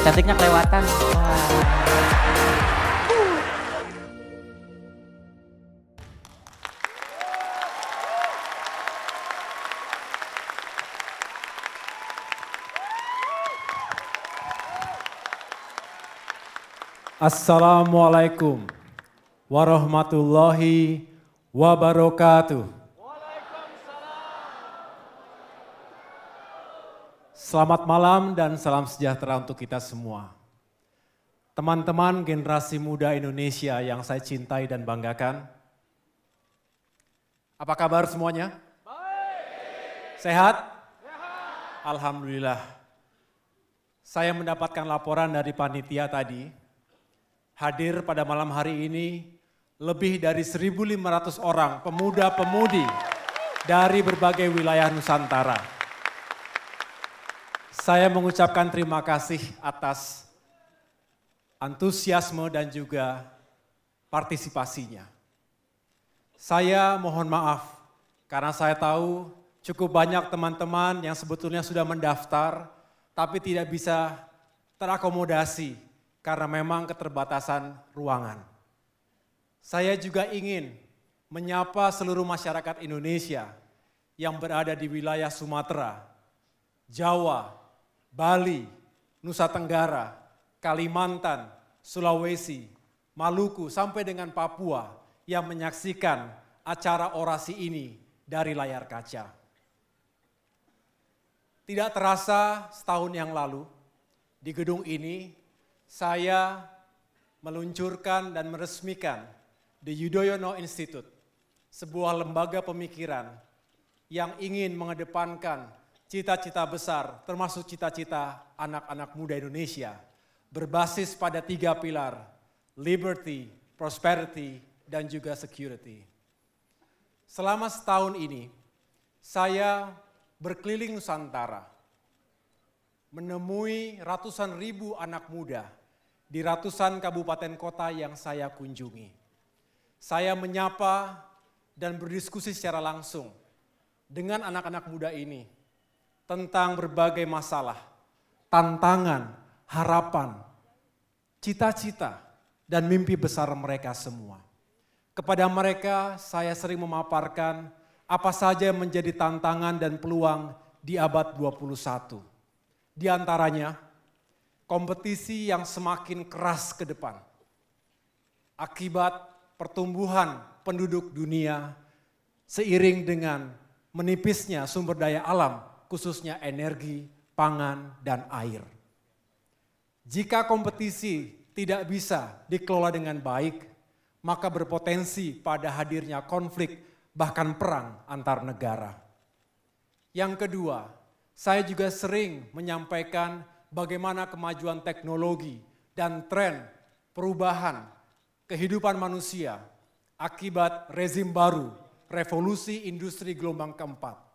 Cantiknya kelewatan. Wah. Assalamualaikum warahmatullahi wabarakatuh. Selamat malam dan salam sejahtera untuk kita semua. Teman-teman generasi muda Indonesia yang saya cintai dan banggakan. Apa kabar semuanya? Baik. Sehat? Sehat. Alhamdulillah. Saya mendapatkan laporan dari panitia tadi. Hadir pada malam hari ini lebih dari 1.500 orang pemuda-pemudi dari berbagai wilayah Nusantara. Saya mengucapkan terima kasih atas antusiasme dan juga partisipasinya. Saya mohon maaf karena saya tahu cukup banyak teman-teman yang sebetulnya sudah mendaftar tapi tidak bisa terakomodasi karena memang keterbatasan ruangan. Saya juga ingin menyapa seluruh masyarakat Indonesia yang berada di wilayah Sumatera, Jawa, Bali, Nusa Tenggara, Kalimantan, Sulawesi, Maluku, sampai dengan Papua yang menyaksikan acara orasi ini dari layar kaca. Tidak terasa setahun yang lalu, di gedung ini saya meluncurkan dan meresmikan The Yudhoyono Institute, sebuah lembaga pemikiran yang ingin mengedepankan cita-cita besar, termasuk cita-cita anak-anak muda Indonesia, berbasis pada 3 pilar, liberty, prosperity, dan juga security. Selama setahun ini, saya berkeliling Nusantara, menemui ratusan ribu anak muda di ratusan kabupaten kota yang saya kunjungi. Saya menyapa dan berdiskusi secara langsung dengan anak-anak muda ini tentang berbagai masalah, tantangan, harapan, cita-cita, dan mimpi besar mereka semua. Kepada mereka saya sering memaparkan apa saja yang menjadi tantangan dan peluang di abad 21. Di antaranya, kompetisi yang semakin keras ke depan. Akibat pertumbuhan penduduk dunia seiring dengan menipisnya sumber daya alam, khususnya energi, pangan, dan air. Jika kompetisi tidak bisa dikelola dengan baik, maka berpotensi pada hadirnya konflik, bahkan perang antar negara. Yang kedua, saya juga sering menyampaikan bagaimana kemajuan teknologi dan tren perubahan kehidupan manusia akibat rezim baru, revolusi industri gelombang keempat.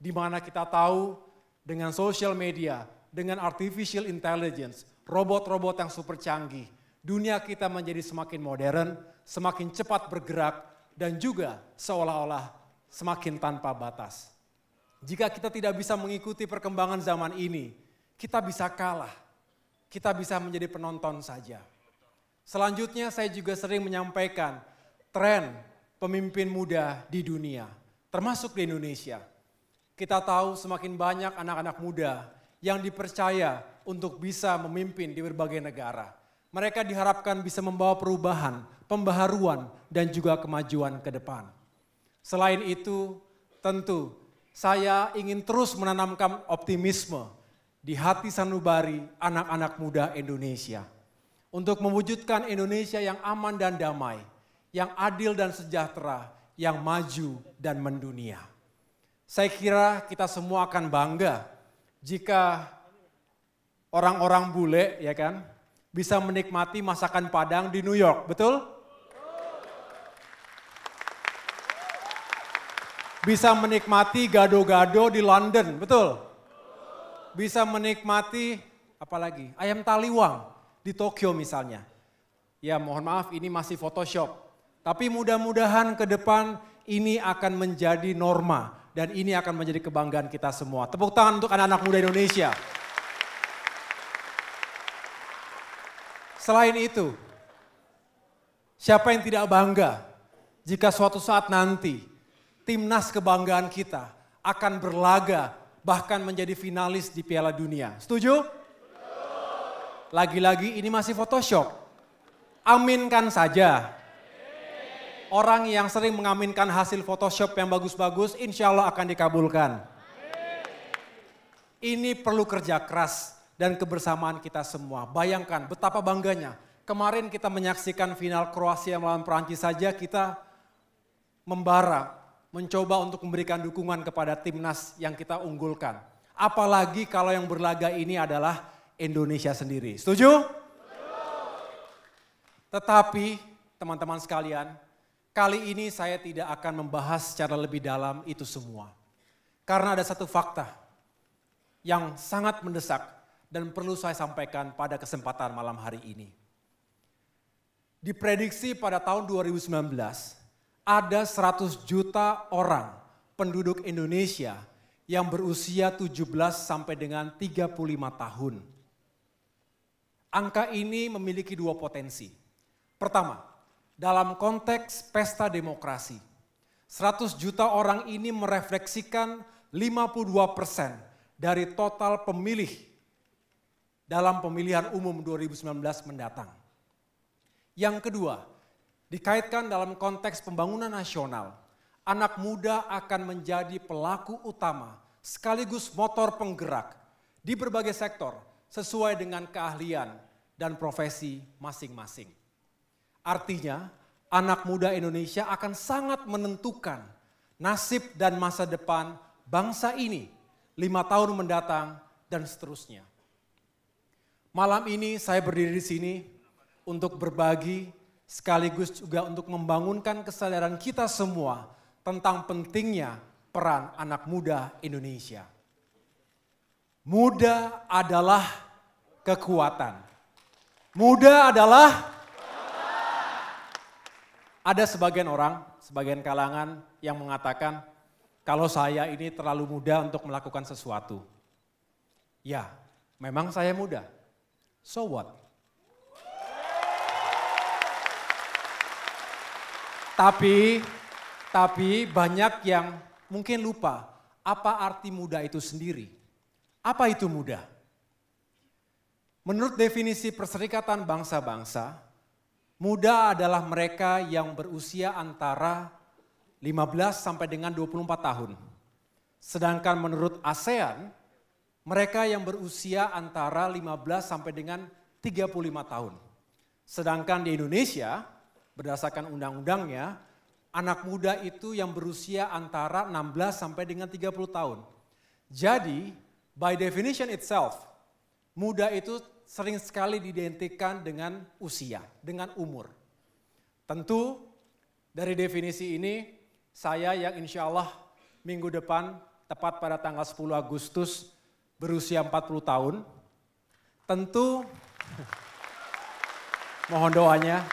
Di mana kita tahu dengan social media, dengan artificial intelligence, robot-robot yang super canggih, dunia kita menjadi semakin modern, semakin cepat bergerak, dan juga seolah-olah semakin tanpa batas. Jika kita tidak bisa mengikuti perkembangan zaman ini, kita bisa kalah, kita bisa menjadi penonton saja. Selanjutnya saya juga sering menyampaikan tren pemimpin muda di dunia, termasuk di Indonesia. Kita tahu semakin banyak anak-anak muda yang dipercaya untuk bisa memimpin di berbagai negara. Mereka diharapkan bisa membawa perubahan, pembaharuan, dan juga kemajuan ke depan. Selain itu, tentu saya ingin terus menanamkan optimisme di hati sanubari anak-anak muda Indonesia. Untuk mewujudkan Indonesia yang aman dan damai, yang adil dan sejahtera, yang maju dan mendunia. Saya kira kita semua akan bangga jika orang-orang bule, ya kan, bisa menikmati masakan Padang di New York, betul? Bisa menikmati gado-gado di London, betul? Bisa menikmati apalagi ayam taliwang di Tokyo misalnya. Ya mohon maaf ini masih Photoshop, tapi mudah-mudahan ke depan ini akan menjadi norma. Dan ini akan menjadi kebanggaan kita semua. Tepuk tangan untuk anak-anak muda Indonesia. Selain itu, siapa yang tidak bangga jika suatu saat nanti timnas kebanggaan kita akan berlaga bahkan menjadi finalis di Piala Dunia. Setuju? Lagi-lagi ini masih Photoshop. Aminkan saja. Orang yang sering mengaminkan hasil Photoshop yang bagus-bagus insya Allah akan dikabulkan. Ini perlu kerja keras dan kebersamaan kita semua. Bayangkan betapa bangganya. Kemarin kita menyaksikan final Kroasia melawan Perancis saja kita membara, mencoba untuk memberikan dukungan kepada timnas yang kita unggulkan. Apalagi kalau yang berlaga ini adalah Indonesia sendiri. Setuju? Tetapi teman-teman sekalian, kali ini saya tidak akan membahas secara lebih dalam itu semua. Karena ada satu fakta yang sangat mendesak dan perlu saya sampaikan pada kesempatan malam hari ini. Diprediksi pada tahun 2019 ada 100 juta orang penduduk Indonesia yang berusia 17 sampai dengan 35 tahun. Angka ini memiliki dua potensi. Pertama, dalam konteks pesta demokrasi, 100 juta orang ini merefleksikan 52% dari total pemilih dalam pemilihan umum 2019 mendatang. Yang kedua, dikaitkan dalam konteks pembangunan nasional, anak muda akan menjadi pelaku utama sekaligus motor penggerak di berbagai sektor sesuai dengan keahlian dan profesi masing-masing. Artinya, anak muda Indonesia akan sangat menentukan nasib dan masa depan bangsa ini 5 tahun mendatang dan seterusnya. Malam ini saya berdiri di sini untuk berbagi sekaligus juga untuk membangunkan kesadaran kita semua tentang pentingnya peran anak muda Indonesia. Muda adalah kekuatan. Muda adalah ada sebagian orang, sebagian kalangan yang mengatakan kalau saya ini terlalu muda untuk melakukan sesuatu. Ya, memang saya muda. So what? Tapi banyak yang mungkin lupa apa arti muda itu sendiri. Apa itu muda? Menurut definisi Perserikatan Bangsa-Bangsa, muda adalah mereka yang berusia antara 15 sampai dengan 24 tahun. Sedangkan menurut ASEAN, mereka yang berusia antara 15 sampai dengan 35 tahun. Sedangkan di Indonesia, berdasarkan undang-undangnya, anak muda itu yang berusia antara 16 sampai dengan 30 tahun. Jadi, by definition itself, muda itu sering sekali diidentikan dengan usia, dengan umur. Tentu dari definisi ini, saya yang insya Allah minggu depan, tepat pada tanggal 10 Agustus, berusia 40 tahun, tentu mohon doanya,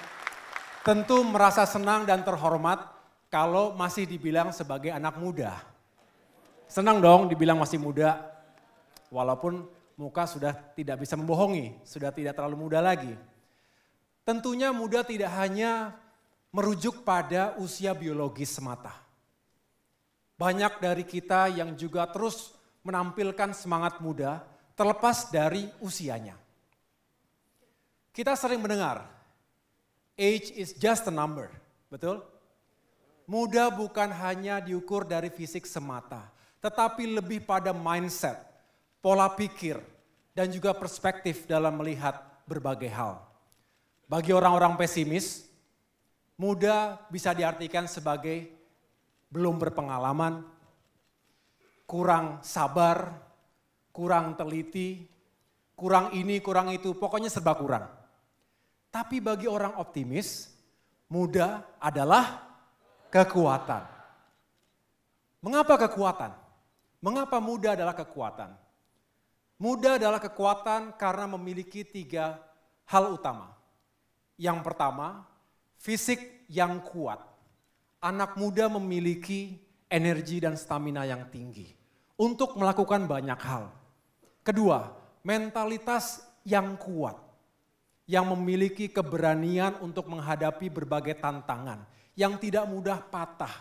tentu merasa senang dan terhormat kalau masih dibilang sebagai anak muda. Senang dong dibilang masih muda, walaupun muka sudah tidak bisa membohongi, sudah tidak terlalu muda lagi. Tentunya muda tidak hanya merujuk pada usia biologis semata. Banyak dari kita yang juga terus menampilkan semangat muda terlepas dari usianya. Kita sering mendengar, age is just a number, betul? Muda bukan hanya diukur dari fisik semata, tetapi lebih pada mindset, pola pikir, dan juga perspektif dalam melihat berbagai hal. Bagi orang-orang pesimis, muda bisa diartikan sebagai belum berpengalaman, kurang sabar, kurang teliti, kurang ini, kurang itu, pokoknya serba kurang. Tapi bagi orang optimis, muda adalah kekuatan. Mengapa kekuatan? Mengapa muda adalah kekuatan? Muda adalah kekuatan karena memiliki 3 hal utama. Yang pertama, fisik yang kuat. Anak muda memiliki energi dan stamina yang tinggi untuk melakukan banyak hal. Kedua, mentalitas yang kuat. yang memiliki keberanian untuk menghadapi berbagai tantangan, yang tidak mudah patah,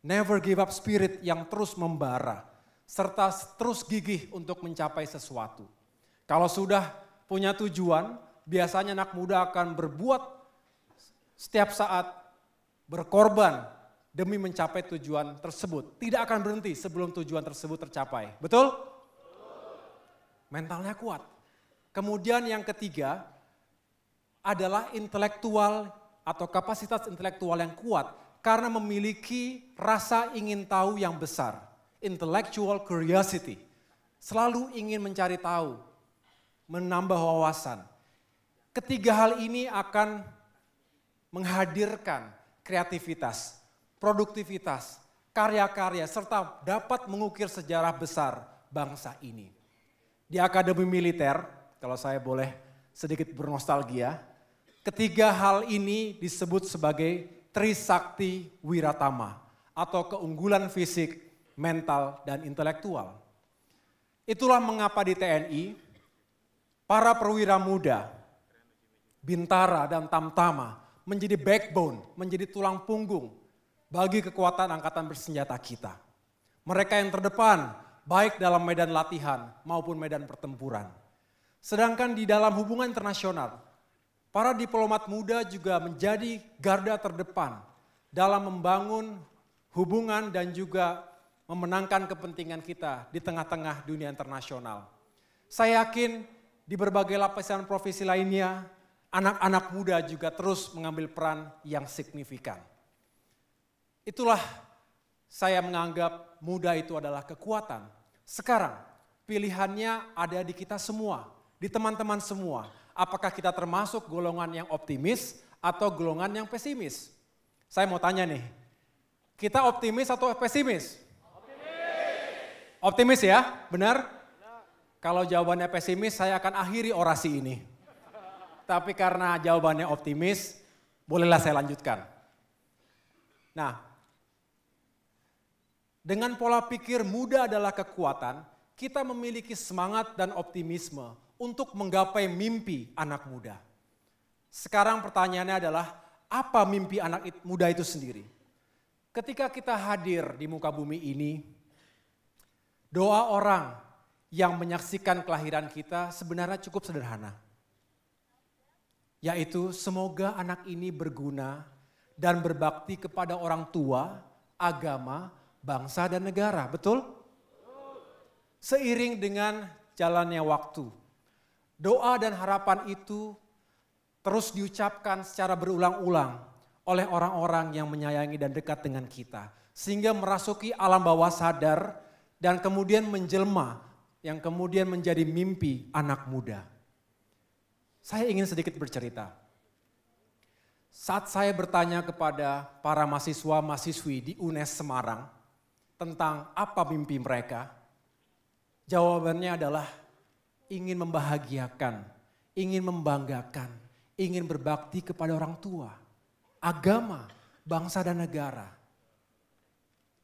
never give up spirit yang terus membara, serta terus gigih untuk mencapai sesuatu. Kalau sudah punya tujuan, biasanya anak muda akan berbuat setiap saat, berkorban demi mencapai tujuan tersebut. Tidak akan berhenti sebelum tujuan tersebut tercapai. Betul? Mentalnya kuat. Kemudian yang ketiga adalah intelektual atau kapasitas intelektual yang kuat karena memiliki rasa ingin tahu yang besar. Intellectual curiosity. Selalu ingin mencari tahu, menambah wawasan. Ketiga hal ini akan menghadirkan kreativitas, produktivitas, karya-karya, serta dapat mengukir sejarah besar bangsa ini. Di Akademi Militer, kalau saya boleh sedikit bernostalgia, ketiga hal ini disebut sebagai Trisakti Wiratama atau keunggulan fisik, mental, dan intelektual. Itulah mengapa di TNI, para perwira muda, Bintara dan Tamtama menjadi backbone, menjadi tulang punggung bagi kekuatan angkatan bersenjata kita. Mereka yang terdepan, baik dalam medan latihan maupun medan pertempuran. Sedangkan di dalam hubungan internasional, para diplomat muda juga menjadi garda terdepan dalam membangun hubungan dan juga memenangkan kepentingan kita di tengah-tengah dunia internasional. Saya yakin di berbagai lapisan profesi lainnya, anak-anak muda juga terus mengambil peran yang signifikan. Itulah saya menganggap muda itu adalah kekuatan. Sekarang pilihannya ada di kita semua, di teman-teman semua. Apakah kita termasuk golongan yang optimis atau golongan yang pesimis? Saya mau tanya nih, kita optimis atau pesimis? Optimis ya, benar? Kalau jawabannya pesimis, saya akan akhiri orasi ini. Tapi karena jawabannya optimis, bolehlah saya lanjutkan. Nah, dengan pola pikir muda adalah kekuatan, kita memiliki semangat dan optimisme untuk menggapai mimpi anak muda. Sekarang pertanyaannya adalah, apa mimpi anak muda itu sendiri? Ketika kita hadir di muka bumi ini, doa orang yang menyaksikan kelahiran kita sebenarnya cukup sederhana. Yaitu semoga anak ini berguna dan berbakti kepada orang tua, agama, bangsa dan negara. Betul? Seiring dengan jalannya waktu, doa dan harapan itu terus diucapkan secara berulang-ulang oleh orang-orang yang menyayangi dan dekat dengan kita. Sehingga merasuki alam bawah sadar dan kemudian menjelma yang kemudian menjadi mimpi anak muda. Saya ingin sedikit bercerita. Saat saya bertanya kepada para mahasiswa-mahasiswi di UNES Semarang tentang apa mimpi mereka, jawabannya adalah ingin membahagiakan, ingin membanggakan, ingin berbakti kepada orang tua, agama, bangsa dan negara.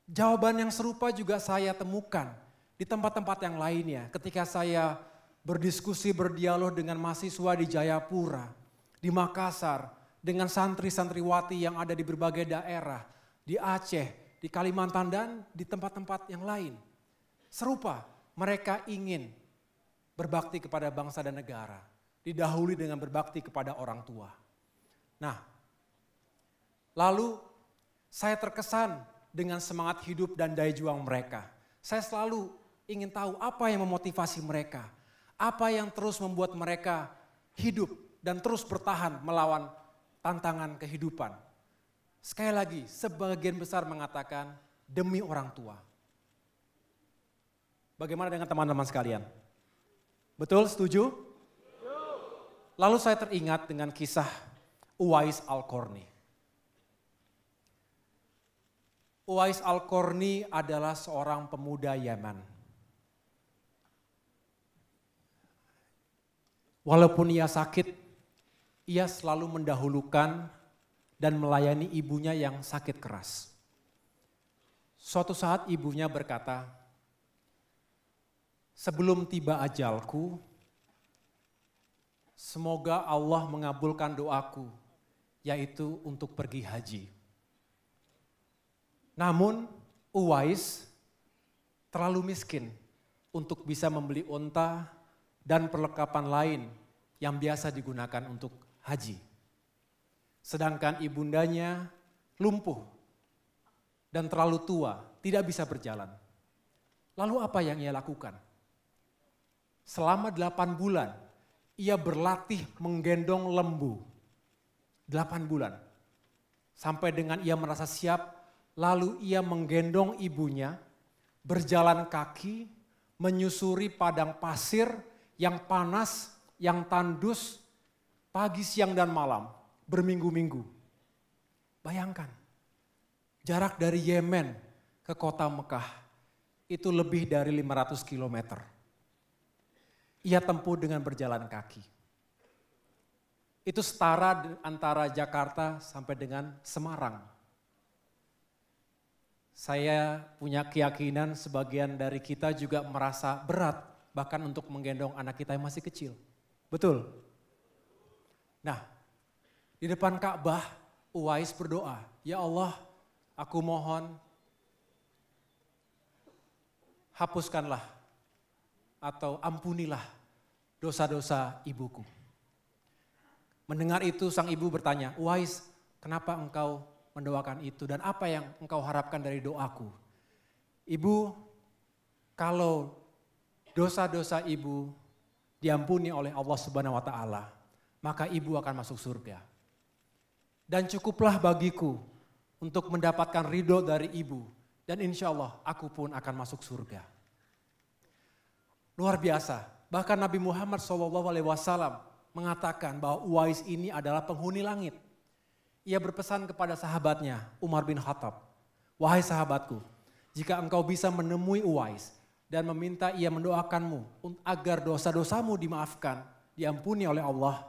Jawaban yang serupa juga saya temukan di tempat-tempat yang lainnya ketika saya berdiskusi, berdialog dengan mahasiswa di Jayapura, di Makassar, dengan santri-santriwati yang ada di berbagai daerah, di Aceh, di Kalimantan dan di tempat-tempat yang lain. Serupa, mereka ingin berbakti kepada bangsa dan negara, didahului dengan berbakti kepada orang tua. Nah, lalu saya terkesan dengan semangat hidup dan daya juang mereka. Saya selalu ingin tahu apa yang memotivasi mereka. Apa yang terus membuat mereka hidup dan terus bertahan melawan tantangan kehidupan. Sekali lagi, sebagian besar mengatakan demi orang tua. Bagaimana dengan teman-teman sekalian? Betul, setuju? Lalu saya teringat dengan kisah Uwais Al-Qarni. Uwais Al-Qarni adalah seorang pemuda Yaman. Walaupun ia sakit, ia selalu mendahulukan dan melayani ibunya yang sakit keras. Suatu saat ibunya berkata, sebelum tiba ajalku, semoga Allah mengabulkan doaku, yaitu untuk pergi haji. Namun Uwais terlalu miskin untuk bisa membeli unta dan perlengkapan lain yang biasa digunakan untuk haji. Sedangkan ibundanya lumpuh dan terlalu tua, tidak bisa berjalan. Lalu apa yang ia lakukan? Selama 8 bulan, ia berlatih menggendong lembu. 8 bulan. Sampai dengan ia merasa siap, lalu ia menggendong ibunya, berjalan kaki, menyusuri padang pasir yang panas, yang tandus, pagi, siang, dan malam, berminggu-minggu. Bayangkan, jarak dari Yemen ke kota Mekah itu lebih dari 500 km. Ia tempuh dengan berjalan kaki. Itu setara antara Jakarta sampai dengan Semarang. Saya punya keyakinan sebagian dari kita juga merasa berat bahkan untuk menggendong anak kita yang masih kecil. Betul? Nah, di depan Ka'bah Uwais berdoa, "Ya Allah, aku mohon hapuskanlah atau ampunilah dosa-dosa ibuku." Mendengar itu sang ibu bertanya, "Uwais, kenapa engkau mendoakan itu dan apa yang engkau harapkan dari doaku?" "Ibu, kalau dosa-dosa ibu diampuni oleh Allah Subhanahu wa taala, maka ibu akan masuk surga. Dan cukuplah bagiku untuk mendapatkan ridho dari ibu dan insya Allah aku pun akan masuk surga." Luar biasa, bahkan Nabi Muhammad SAW mengatakan bahwa Uwais ini adalah penghuni langit. Ia berpesan kepada sahabatnya Umar bin Khattab, "Wahai sahabatku, jika engkau bisa menemui Uwais dan meminta ia mendoakanmu agar dosa-dosamu dimaafkan, diampuni oleh Allah,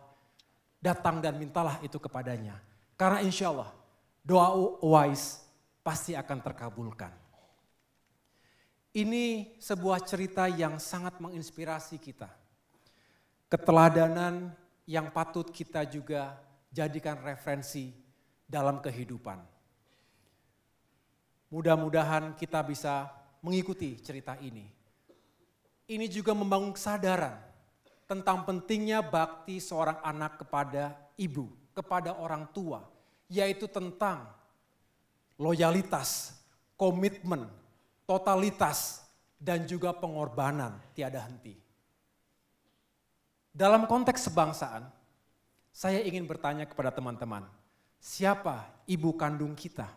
datang dan mintalah itu kepadanya. Karena insya Allah doa Uwais pasti akan terkabulkan." Ini sebuah cerita yang sangat menginspirasi kita. Keteladanan yang patut kita juga jadikan referensi dalam kehidupan. Mudah-mudahan kita bisa mengikuti cerita ini. Ini juga membangun kesadaran tentang pentingnya bakti seorang anak kepada ibu, kepada orang tua, yaitu tentang loyalitas, komitmen, totalitas, dan juga pengorbanan tiada henti. Dalam konteks sebangsaan, saya ingin bertanya kepada teman-teman, siapa ibu kandung kita?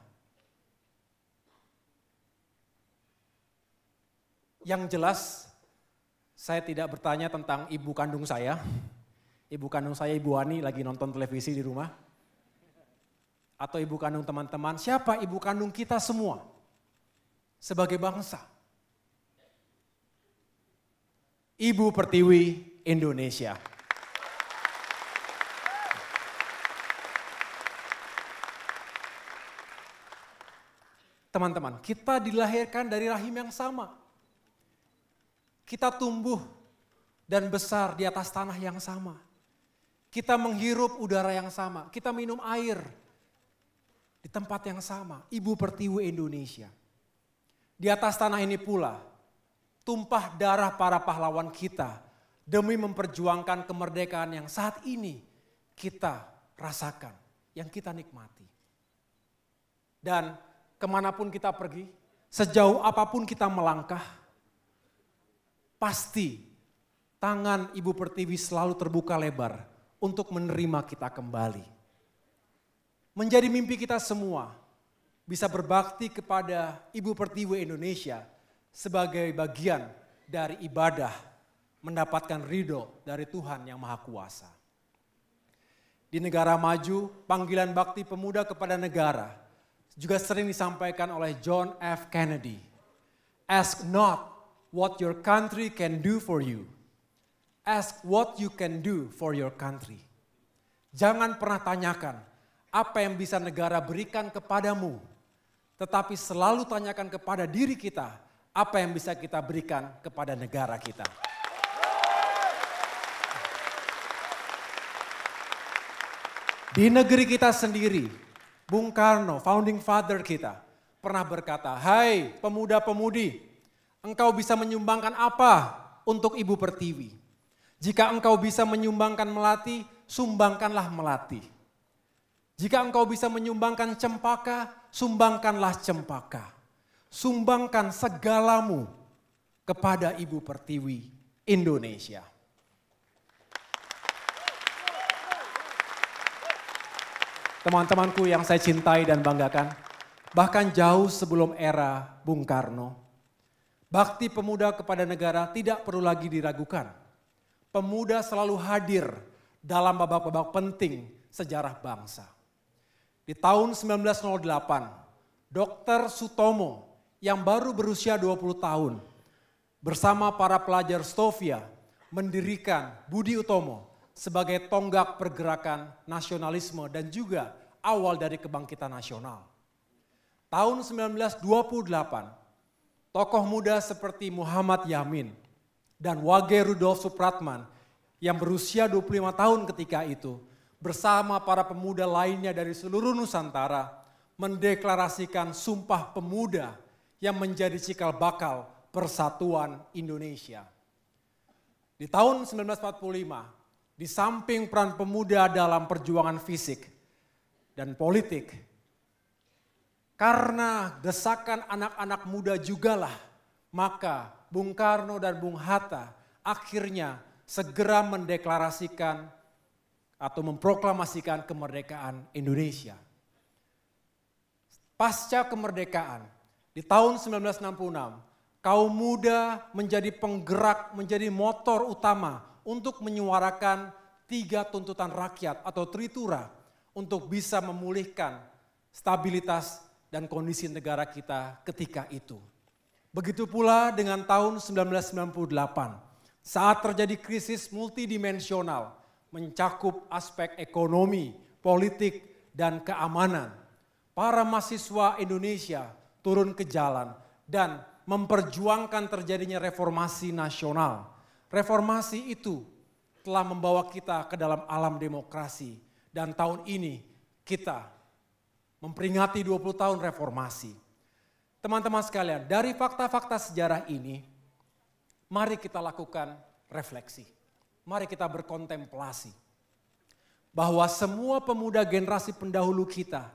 Yang jelas, saya tidak bertanya tentang ibu kandung saya. Ibu kandung saya, Ibu Ani, lagi nonton televisi di rumah. Atau ibu kandung teman-teman, siapa ibu kandung kita semua sebagai bangsa? Ibu Pertiwi Indonesia. Teman-teman, kita dilahirkan dari rahim yang sama. Kita tumbuh dan besar di atas tanah yang sama. Kita menghirup udara yang sama. Kita minum air di tempat yang sama. Ibu Pertiwi Indonesia. Di atas tanah ini pula tumpah darah para pahlawan kita demi memperjuangkan kemerdekaan yang saat ini kita rasakan, yang kita nikmati. Dan kemanapun kita pergi, sejauh apapun kita melangkah, pasti tangan Ibu Pertiwi selalu terbuka lebar untuk menerima kita kembali. Menjadi mimpi kita semua bisa berbakti kepada Ibu Pertiwi Indonesia sebagai bagian dari ibadah mendapatkan ridho dari Tuhan yang Maha Kuasa. Di negara maju, panggilan bakti pemuda kepada negara juga sering disampaikan oleh John F. Kennedy. Ask not what your country can do for you. Ask what you can do for your country. Jangan pernah tanyakan apa yang bisa negara berikan kepadamu, tetapi selalu tanyakan kepada diri kita apa yang bisa kita berikan kepada negara kita. Di negeri kita sendiri, Bung Karno, founding father kita, pernah berkata, "Hai pemuda-pemudi, engkau bisa menyumbangkan apa untuk Ibu Pertiwi? Jika engkau bisa menyumbangkan melati, sumbangkanlah melati. Jika engkau bisa menyumbangkan cempaka, sumbangkanlah cempaka. Sumbangkan segalamu kepada Ibu Pertiwi Indonesia." Teman-temanku yang saya cintai dan banggakan, bahkan jauh sebelum era Bung Karno, bakti pemuda kepada negara tidak perlu lagi diragukan. Pemuda selalu hadir dalam babak-babak penting sejarah bangsa. Di tahun 1908, Dr. Sutomo yang baru berusia 20 tahun bersama para pelajar Stovia mendirikan Budi Utomo sebagai tonggak pergerakan nasionalisme dan juga awal dari kebangkitan nasional. Tahun 1928, tokoh muda seperti Muhammad Yamin dan Wage Rudolf Supratman yang berusia 25 tahun ketika itu bersama para pemuda lainnya dari seluruh Nusantara mendeklarasikan Sumpah Pemuda yang menjadi cikal bakal persatuan Indonesia. Di tahun 1945, di samping peran pemuda dalam perjuangan fisik dan politik, karena desakan anak-anak muda jugalah, maka Bung Karno dan Bung Hatta akhirnya segera mendeklarasikan atau memproklamasikan kemerdekaan Indonesia. Pasca kemerdekaan, di tahun 1966, kaum muda menjadi penggerak, menjadi motor utama untuk menyuarakan 3 tuntutan rakyat atau tritura untuk bisa memulihkan stabilitas dan kondisi negara kita ketika itu. Begitu pula dengan tahun 1998 saat terjadi krisis multidimensional mencakup aspek ekonomi, politik, dan keamanan. Para mahasiswa Indonesia turun ke jalan dan memperjuangkan terjadinya reformasi nasional. Reformasi itu telah membawa kita ke dalam alam demokrasi. Dan tahun ini kita memperingati 20 tahun reformasi. Teman-teman sekalian, dari fakta-fakta sejarah ini, mari kita lakukan refleksi. Mari kita berkontemplasi. Bahwa semua pemuda generasi pendahulu kita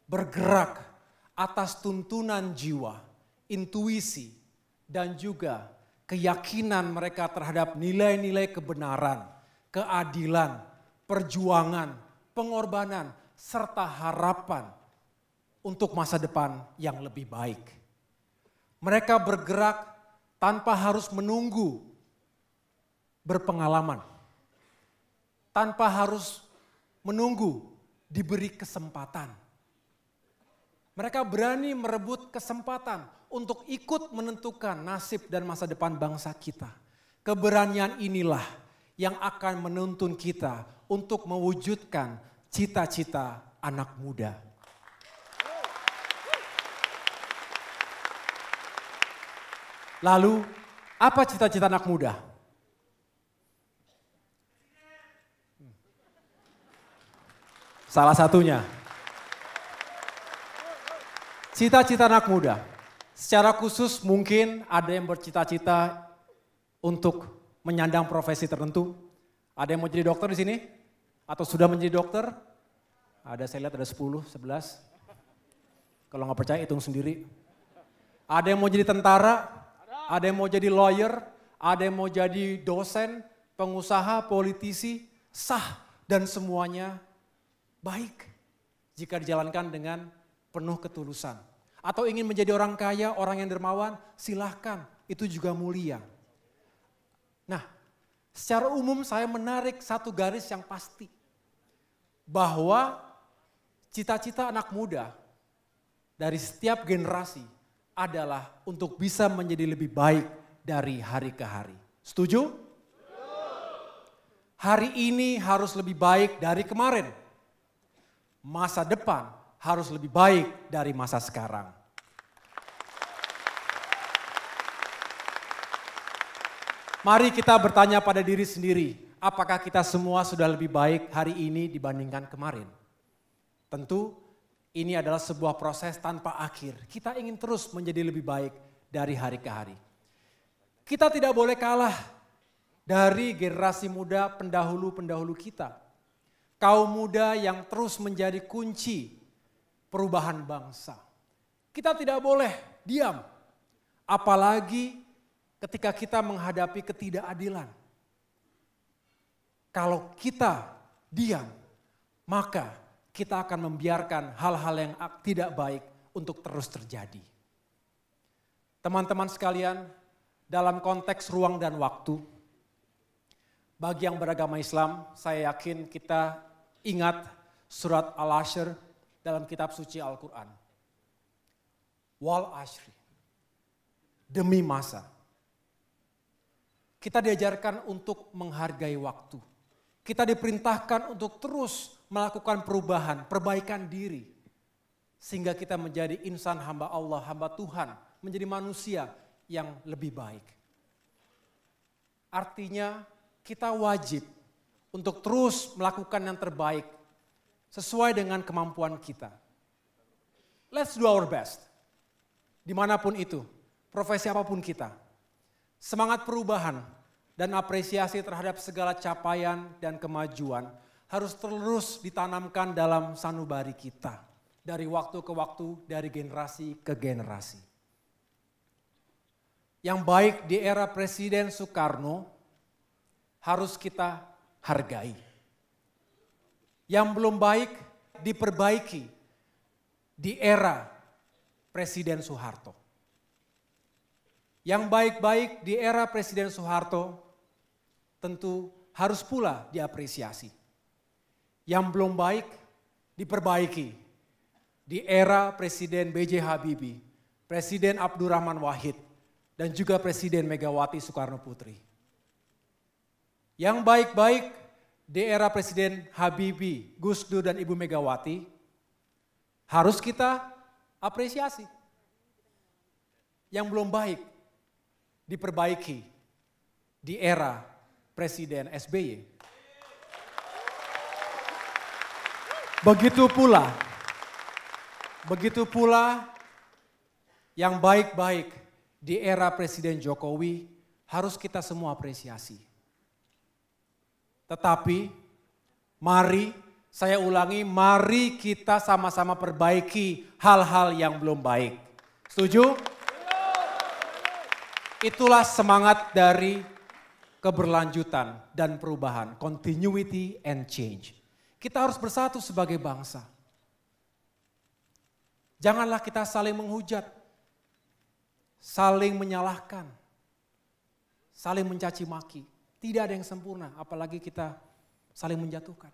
bergerak atas tuntunan jiwa, intuisi, dan juga keyakinan mereka terhadap nilai-nilai kebenaran, keadilan, perjuangan, pengorbanan, serta harapan untuk masa depan yang lebih baik. Mereka bergerak tanpa harus menunggu berpengalaman, tanpa harus menunggu diberi kesempatan. Mereka berani merebut kesempatan untuk ikut menentukan nasib dan masa depan bangsa kita. Keberanian inilah yang akan menuntun kita untuk mewujudkan cita-cita anak muda. Lalu, apa cita-cita anak muda? Salah satunya, cita-cita anak muda. Secara khusus mungkin ada yang bercita-cita untuk menyandang profesi tertentu. Ada yang mau jadi dokter di sini? Atau sudah menjadi dokter? Ada, saya lihat ada 10, 11. Kalau nggak percaya hitung sendiri. Ada yang mau jadi tentara, ada yang mau jadi lawyer, ada yang mau jadi dosen, pengusaha, politisi, sah dan semuanya baik jika dijalankan dengan penuh ketulusan. Atau ingin menjadi orang kaya, orang yang dermawan, silahkan, itu juga mulia. Nah, secara umum saya menarik satu garis yang pasti. Bahwa cita-cita anak muda dari setiap generasi adalah untuk bisa menjadi lebih baik dari hari ke hari. Setuju? Hari ini harus lebih baik dari kemarin. Masa depan harus lebih baik dari masa sekarang. Mari kita bertanya pada diri sendiri, apakah kita semua sudah lebih baik hari ini dibandingkan kemarin? Tentu ini adalah sebuah proses tanpa akhir. Kita ingin terus menjadi lebih baik dari hari ke hari. Kita tidak boleh kalah dari generasi muda pendahulu-pendahulu kita. Kaum muda yang terus menjadi kunci perubahan bangsa. Kita tidak boleh diam, apalagi ketika kita menghadapi ketidakadilan. Kalau kita diam, maka kita akan membiarkan hal-hal yang tidak baik untuk terus terjadi. Teman-teman sekalian, dalam konteks ruang dan waktu, bagi yang beragama Islam, saya yakin kita ingat surat Al-Ashr dalam kitab suci Al-Quran. Wal ashri, demi masa. Kita diajarkan untuk menghargai waktu. Kita diperintahkan untuk terus melakukan perubahan, perbaikan diri. Sehingga kita menjadi insan hamba Allah, hamba Tuhan. Menjadi manusia yang lebih baik. Artinya kita wajib untuk terus melakukan yang terbaik sesuai dengan kemampuan kita. Let's do our best. Dimanapun itu, profesi apapun kita. Semangat perubahan dan apresiasi terhadap segala capaian dan kemajuan harus terus ditanamkan dalam sanubari kita. Dari waktu ke waktu, dari generasi ke generasi. Yang baik di era Presiden Soekarno harus kita hargai. Yang belum baik diperbaiki di era Presiden Soeharto. Yang baik-baik di era Presiden Soeharto tentu harus pula diapresiasi. Yang belum baik diperbaiki di era Presiden B.J. Habibie, Presiden Abdurrahman Wahid, dan juga Presiden Megawati Soekarno Putri. Yang baik-baik di era Presiden Habibie, Gus Dur, dan Ibu Megawati harus kita apresiasi. Yang belum baik diperbaiki di era Presiden SBY. Begitu pula yang baik-baik di era Presiden Jokowi harus kita semua apresiasi. Tetapi mari, saya ulangi, mari kita sama-sama perbaiki hal-hal yang belum baik. Setuju? Itulah semangat dari keberlanjutan dan perubahan, continuity and change. Kita harus bersatu sebagai bangsa. Janganlah kita saling menghujat, saling menyalahkan, saling mencaci maki. Tidak ada yang sempurna, apalagi kita saling menjatuhkan.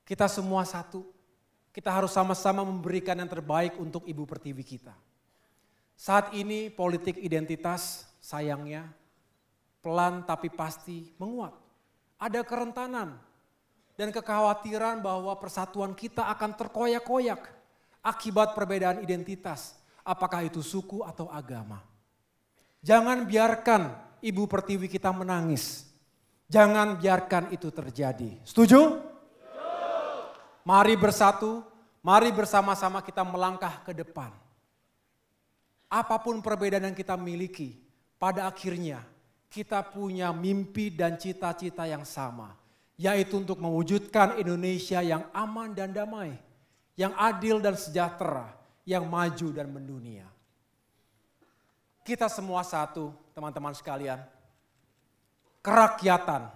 Kita semua satu, kita harus sama-sama memberikan yang terbaik untuk Ibu Pertiwi kita. Saat ini politik identitas sayangnya pelan tapi pasti menguat. Ada kerentanan dan kekhawatiran bahwa persatuan kita akan terkoyak-koyak akibat perbedaan identitas, apakah itu suku atau agama. Jangan biarkan Ibu Pertiwi kita menangis. Jangan biarkan itu terjadi. Setuju? Mari bersatu, mari bersama-sama kita melangkah ke depan. Apapun perbedaan yang kita miliki, pada akhirnya kita punya mimpi dan cita-cita yang sama. Yaitu untuk mewujudkan Indonesia yang aman dan damai, yang adil dan sejahtera, yang maju dan mendunia. Kita semua satu, teman-teman sekalian. Kerakyatan,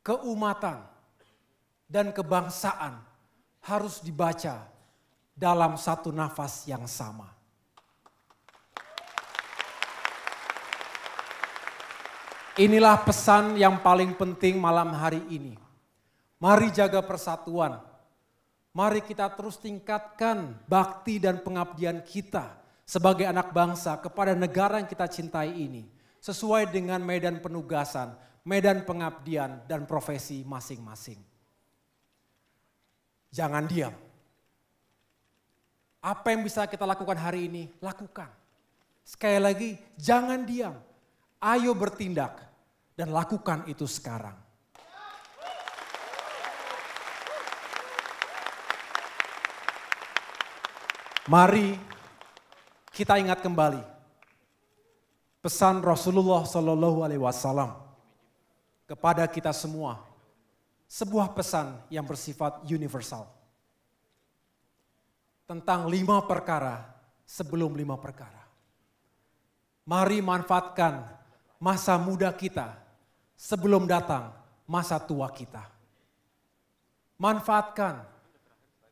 keumatan, dan kebangsaan harus dibaca dalam satu nafas yang sama. Inilah pesan yang paling penting malam hari ini. Mari jaga persatuan. Mari kita terus tingkatkan bakti dan pengabdian kita sebagai anak bangsa kepada negara yang kita cintai ini. Sesuai dengan medan penugasan, medan pengabdian, dan profesi masing-masing. Jangan diam. Apa yang bisa kita lakukan hari ini, lakukan. Sekali lagi, jangan diam. Ayo bertindak. dan lakukan itu sekarang. Mari kita ingat kembali pesan Rasulullah Shallallahu Alaihi Wasallam kepada kita semua, sebuah pesan yang bersifat universal tentang 5 perkara sebelum 5 perkara. Mari manfaatkan masa muda kita sebelum datang masa tua kita. Manfaatkan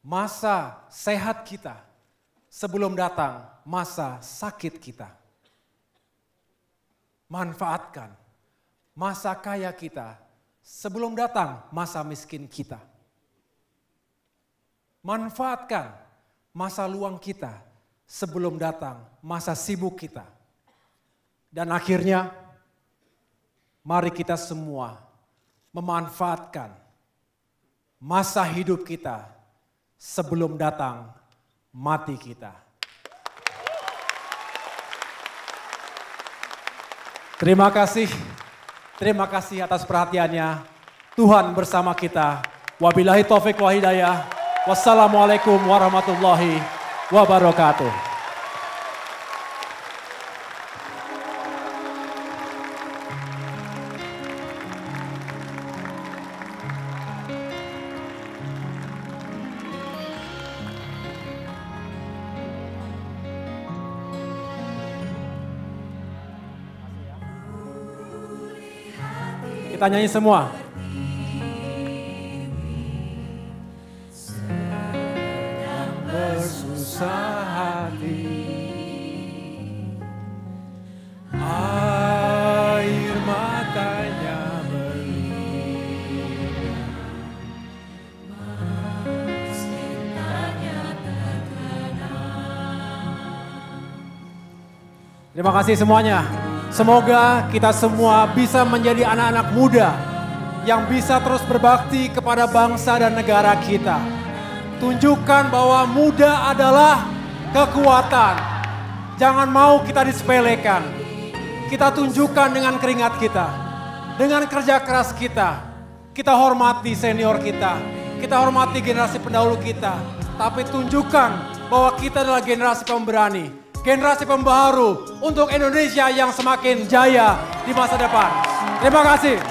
masa sehat kita sebelum datang masa sakit kita. Manfaatkan masa kaya kita sebelum datang masa miskin kita. Manfaatkan masa luang kita sebelum datang masa sibuk kita. Dan akhirnya, mari kita semua memanfaatkan masa hidup kita sebelum datang mati kita. Terima kasih atas perhatiannya. Tuhan bersama kita. Wabillahi taufiq wa hidayah. Wassalamualaikum warahmatullahi wabarakatuh. Kita nyanyi semua. Sedang bersusah hati, air matanya berlinang, cintanya terkenang. Terima kasih semuanya. Semoga kita semua bisa menjadi anak-anak muda yang bisa terus berbakti kepada bangsa dan negara kita. Tunjukkan bahwa muda adalah kekuatan. Jangan mau kita disepelekan. Kita tunjukkan dengan keringat kita, dengan kerja keras kita. Kita hormati senior kita, kita hormati generasi pendahulu kita. Tapi tunjukkan bahwa kita adalah generasi pemberani. Generasi pembaharu untuk Indonesia yang semakin jaya di masa depan. Terima kasih.